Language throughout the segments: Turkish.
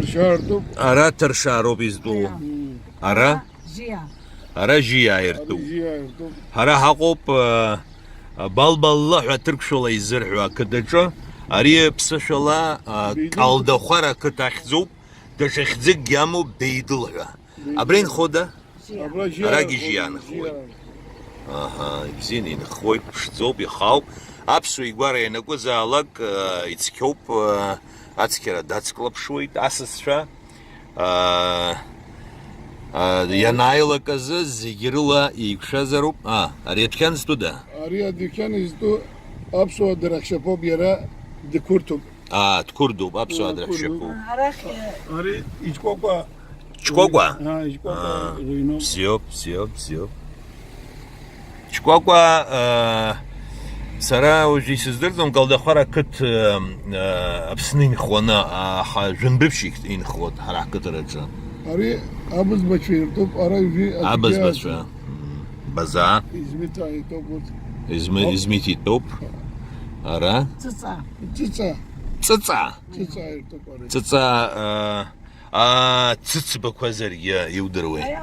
Tırşardım. Ara tırşaro bizdu. Ara Jia. ara jiyayırdu. Ziyardım. Hara haqop balballah ve Türk şola izrhu kıdıcı. Ari psışola kalda xara kıtaxzub. Dışıxzık yamu beydılhu. Abrin xoda. Abla Ara gijiyan xoy. Aha, bzinin xoy pşzob yaxaw. Apsu igwara yenagu zalak itskop atskera datsklapşoyt asısşa. Yanayla kazı zigirla ikşazarup. Aretken studa. Arıya dükkan izdu. Apso direkşepo bir yere dikurtum. Tkurdu, apsu adrakşepu. Arak Arı içkopa. Çkokwa. Ha içkopa. Ruyno. Psiyop. Çkokwa Sara uji sizdirdim kalda xara kıt apsinin xona jundripşik in xot harakat araca. Arı abız başıyırdım. Ara yüzü. Abaz basra. Baza. İzmit ayı toput. İzmiti top. Ara. Çıça. Çıça. Çıça. Çıça ayırtıp arı. Çıça. Çıç bakwazer ya yudurwe.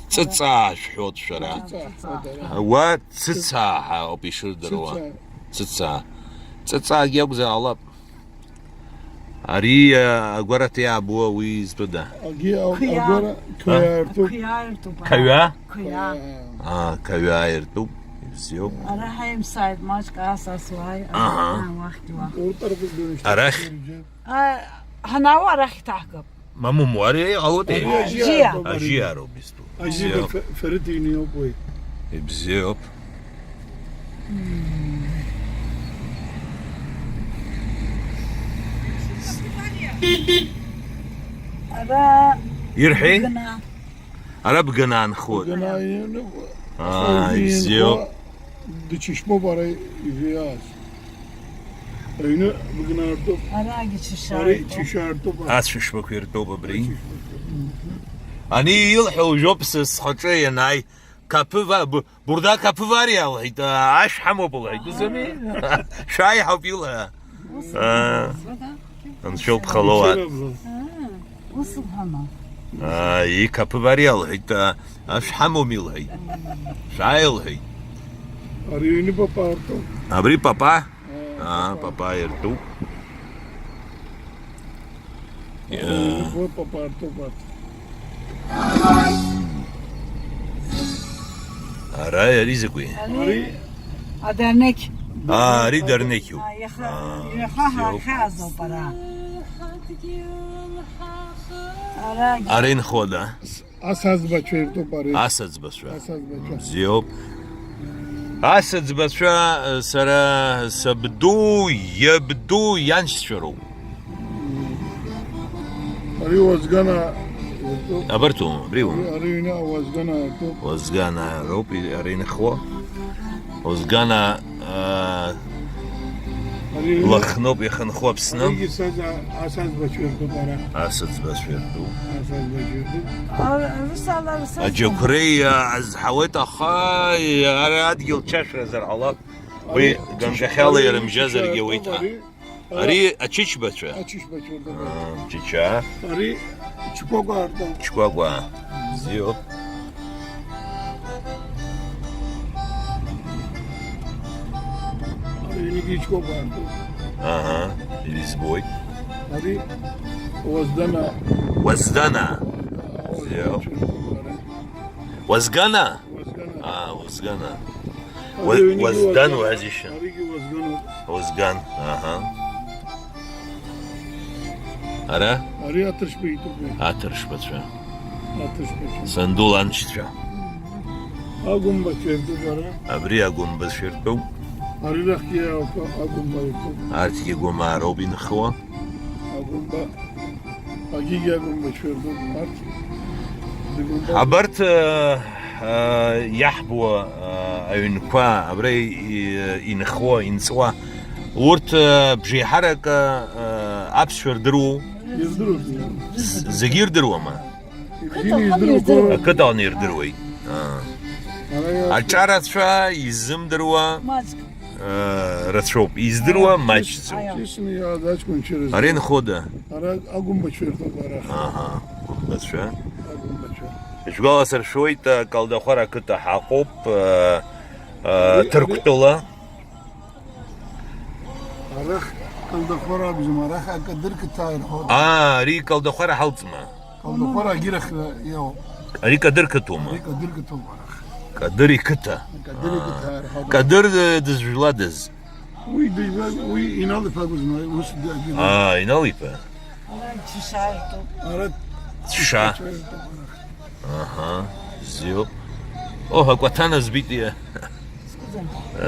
Çıça şhot şara. Wa çıça ha opişurduwa. Çıça yagza alap. Ari agora te abua wiz toda. Agora kıyartıp. Kıyartıp. Kaya? Kıyar. Kaya ayırtıp. Yok. Ara hem sayt maç kasas vay. Vakti var. O tarafı dönüştü. Arak. Hanav arak takip. Mamu muare aote. Jia. Ajiaro bistu. Acı Ferit iniyor boy. Bziop. Ara Yirhi. gına. Arab gınan khod. Gınayını. Bziop. Dışışma parayı yaz. Aynı bugün artık. Ara geçişler. Parayı tişörtü var. Ashish bakir toba bri. Ani yilhu jobs khatraya nay. Kapı var. Burada kapı var ya. Aş hamu bulay. Duzami. Şay hafila. Nşop khalawat. Nasıl hana? İyi kapı var ya. Aş hamu milay. Şayil hay. Arayını papa artık. Abri papa. Papa yertu. Bu papa artık var. Ara rizikui. Arı Adernek. Ari dernek yu. Yaha hazo para. Ara Arin khoda. asaz başıyırdı parayı. Asad basra. Asaz başıyırdı. Ziop. Asad basra sara sabdu yabdu yanshuru. Arı ozgana. Abartu briu. Arıyına ozgana artık. Ozgana ropi arin khwa. Ozgana Arı lakhnop yakhan khwa bsnam. Arı saza asaz başıyırdı para. Asad basra. Asaz başıyırdı. Rusalar Ajukrey az hawata khay arad gil chashra zar Allah. Ve gamjakhali yarım jazar gewita. Ari achish basra. Açış başıyırdı. Chicha. Arı çikoka artık. Chihuahua. Ziop. Arıyını çikoka artık. Aha. Lisboy. Arı ozdana. Wazdana. Ziop. Wazgana. Ozgana. Wazgana. Arıyını Wazdan ozgana. wazisha. Arı ozgana. Wazgan. Aha. Ara. Arı atış beytu. Atırış basra. Atış beytu. Sandulan chitra. Agum başıyırdı para. Abri agun basirtu. Arı rakiya agum baytu. Artiki goma robin khwa. Agum ba. Agi agum başıyırdı. Artık. عبرت يحبو اين كوا ابري ينخوا ينسوا ورت بجي حركه ابشر درو Yıldırır. زغير درو ما Yine yıldırır. كدا نير دروي Araya الچارات شا يزم دروا maç رتشوب يزدروا ماتش Kesin ya daç konuşuyoruz. أرين خودا Ara agum başıyor toplara. أها بس شو Agum başıyor. إيش قال صار شوي كالدا خورا كنت حقوب تركتولا Arak kalda kora bizim arak akadır ki tayır hod. ري كالدا خورا حلتما Kalda kora girek ya. ري كدر كتوما Kadir ki top arak. كدري كتا Kadir ki tayır hod. كدر دز جلادز Uy inalı paguzma. Us يناليبا Çişaydı. Ara شا زيو اوه كواتانا زبيتي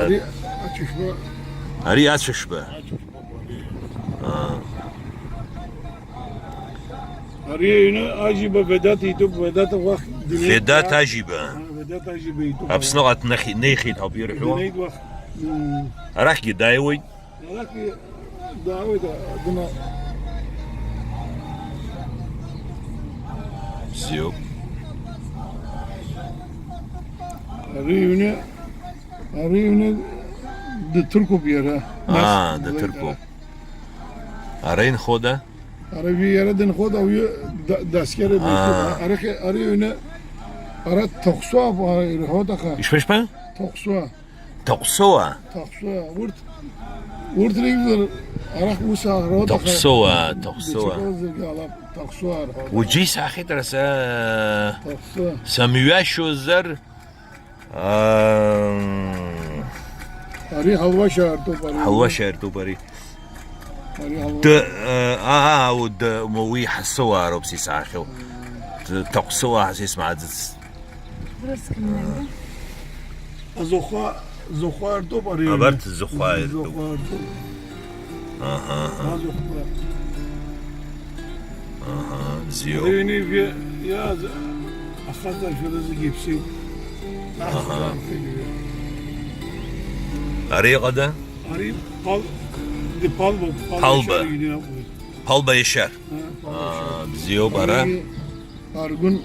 Ari açışma. اري اتششبه Ari yine acaba Vedat itup Vedat vak. فدا تاجيبه Vedat acaba itup. ابسنقت نيخي تابير حوا Dineyt vak. راح يدايوي Arak davet adına زيو Ari yine de Türkop yere. ده تركو ارين خودا Ara bir yere den kod avı daskere bir. Ari yine ara toksuğa var hoda ka. ايش فاش با Toksuğa. تقسوا Vurt rivler ara usa hoda ka. تقسوا Toksuğa. وجي ساخي درسا Toksuğa. سميواشو زر Ari halva şehir top ari. حلوة شهر دوبري Ari halva. د ود موي حسوا روبسي ساخو تقسوا حسيس مع Burası kimlendi? Zohar top ari. عبرت الزخاير Zohar top. Aha. زيو Yine bir ya akhata şurası gipsi. Aha. أريقة Ari pal de palbo. Palba. قلب يشار زيو برا Argun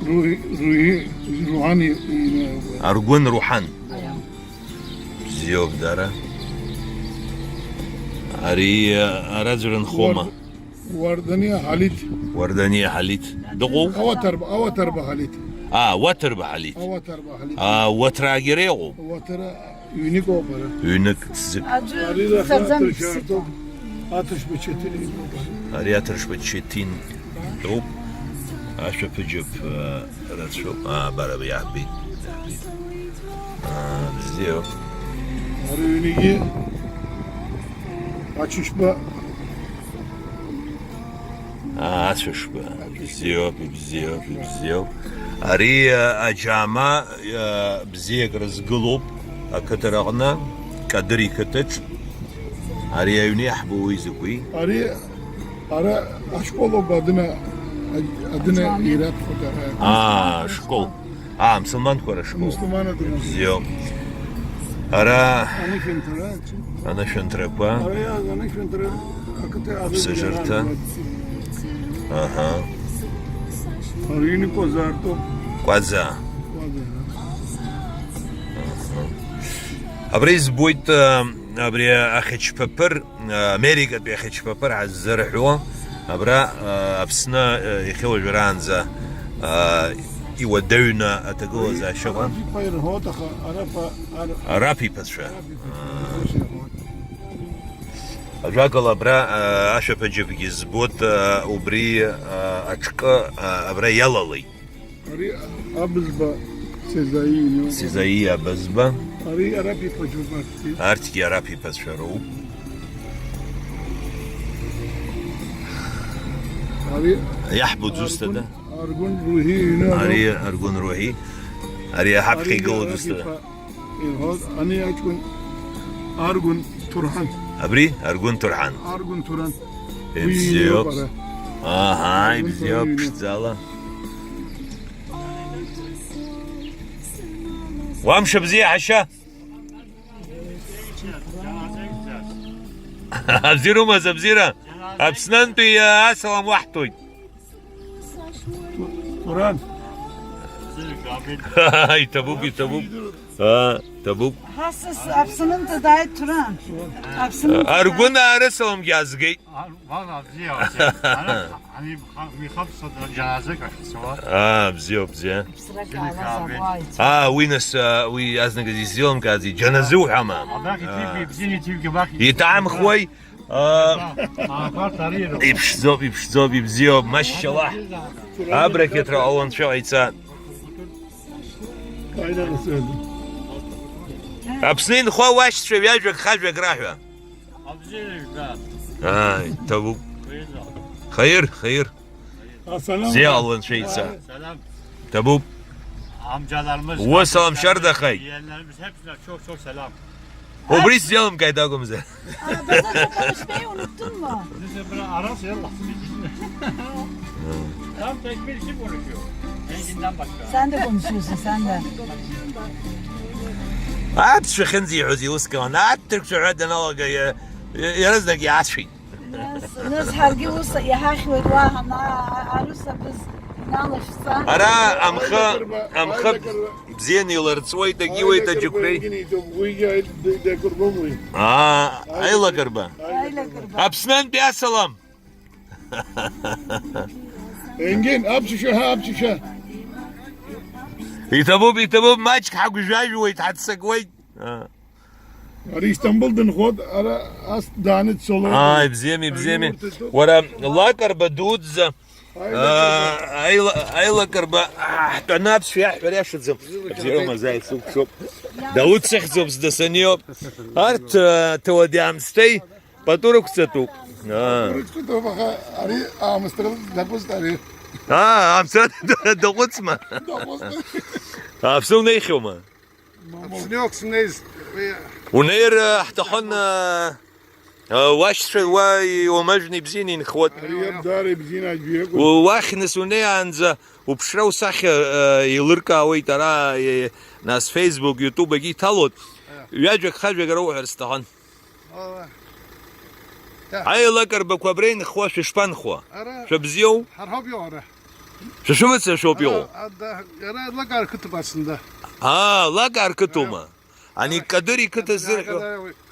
ruhani yine. أرجون روحان Ayağım. زيو بدارا أري رجل خومة Vardaniya Halit. وردانية حليت دقو Avatarba Halit. وتر بحليت Avatarba Halit. وتراجريغو Avatara unik opera. يونك تزك Acı Ari da sabzam khatır ikisi. şartop. Atış bıçetini. أري أترش بتشيتين دوب أشوف جب رتشوب برا بيعبي زيو Ari uniki açışma. أشوف بزيو أري أجامع بزيق رزقلوب أكترغنا كدري كتج أري يوني أحبو يزقوي Ari ara aşkolo adına irat fotoğrafı. شكول مسلمان كورا شكول Müslüman adına. زيو أرا Anı fentra. أنا شنتركوا Araya anı fentra. Akıtı adı. Sıcırta. أها Ari unik ozartop. كوازا أبريز بويت أبري أخيش بابر أمريكا بأخيش بابر على الزرع أبرا أبسنا يخوي جرانزا يودونا أتجوز شغل Arafi payır hoda Arapa رابي بس أجاكل أبرا أشوف أجيب يزبوط وبري أشك أبرا يلالي Ari abızba sezayini. سيزايا بزبا Ari Arapi paçobartı. أرتكي رابي بس شرو Ari يحبو زوستا Argun ruhi yine. أري أرجون روحي أري حبكي جو زوستا Ani açkun Argun Turhan. أبري أرجون ترحان Argun Turan. بزيوب هاي بزيوب بشتزالا وامشي بزي عشا أبزيرو ما زبزيرا أبسنانتو يا أسلام وحطوي Turan. هاي تبوك Tabu. Hassas apsının da dayı turan. Apsının da Argun arasam yazgı. Valla bizi hani mikafsa da cenaze kaçısı var. Bziyo. sıra kala zavay. وينس ويازنك زيهم كازي جنازو حمام Belki tipi bizi tipi bak. يتعم خوي Afar tarıyor. يبشزوب يبزيوب ما شاء الله أبرك يترى أول شو عيسان Aynen söyledim. أبسنين خوا واش شو بيجوك خالجك راحوا Abziyle güzel. تبو خير Hasan'a زي الله شيء سان Selam. تبو Amcalarımız. وسلام شرد خي Yeğenlerimiz hepsine çok selam. وبريس يوم كايداكم زي Bazen konuşmayı unuttun mu? Neyse böyle arası yallah. Tam tek bir kişi konuşuyor. Enginden başka. Sen de konuşuyorsun sen de. عاد شو خنزي عزي وسكان عاد ترك شو عندنا والله يرزقك يا عشي Nas hargi usta ya haş ve dua na arusa biz nalışsa. أنا أم خب بزين يلر تسوي تجيوي تجكري أيلا قربان Öyle kurban. أبسنان بيا سلام Engin apçışa. يتبوب ماجك حق جاي ويتحدثك وي Ara İstanbul'dan khod ara as danet solo. بزيمي ورا الله قربة دودز أيلا قربة حتى نابس في أحبر يا شتزم بزيرو زي سوق شوب داود سخزوب زدسنيو هارت تودي عمستي بطورك ستوك Rıkçı baka ari amsterdam depozit ari. عمسات دقوت ما عفسو نيخوما Snioksun neyiz? ونير حتى حنا واش واي ومجني بزيني نخوت Ariyab dari bizina büyük. واخنس ونيانز وبشراو صح يلركا وي ترى ناس فيسبوك يوتيوب جي تالوت ياجك خاجك روح رستهان هاي لكر بكوبرين خوا شبان خوا شبزيو Harhab yok ara. شو مثل شو بيو Ara lagar kütüphasında. لكر كتوما يعني قدري كتزر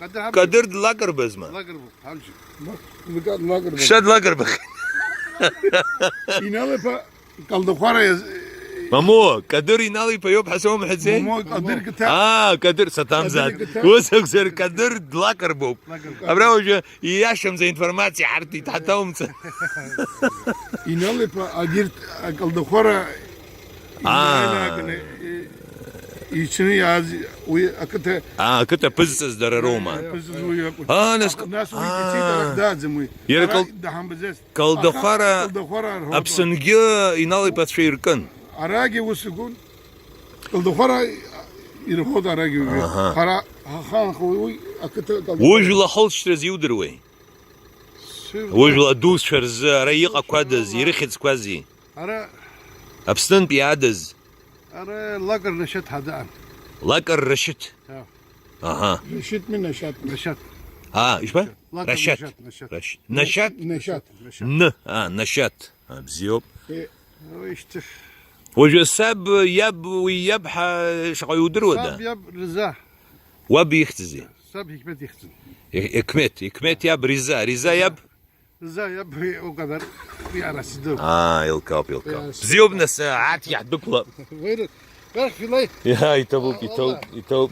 Kadir قدر لكر بزما lagar bu. Hamcı. Lagar. شد لكر بخ İnalı pa kaldı khara مامو قدر ينالي بيوب حسوم حسين Momo kadir kita. قدر ستام زاد وسك سر قدر لكر بوب ابراوج ياشم زي انفورماتي حرتي تحتهم İnalı pa agir kaldı khara. İçini yaz uy akıta. كنت بزز در روما ناس Nas uy içi da zımı. Yarı Daham bizes. kaldı khara ابسنجي ينالي باتشيركن Aragi usugun. Kaldı khara irhod aragi. Khara khan khoy akıta kaldı. وجلا حلش زيودروي وجلا دوس شرز ريقه كوادز يرخص كوازي Ara ابسنن بيادز lagar neşet hadan. لكر رشت اها Reşit mi neşat mı? Neşet. ايش بقى Lagar رشت neşet. رشت نشات Neşat. ن نشات بزيوب O işte. وجو ساب يب ويبح شقا يدرو Sab ده yap rıza. وب يختزي Sab hikmet yıktın. يكمت يب رزا يب Rıza yap o kadar bir arasıdır. يلكاب بزيوب ناس عاد يحدك Buyurun. Ver filay. يا يتوب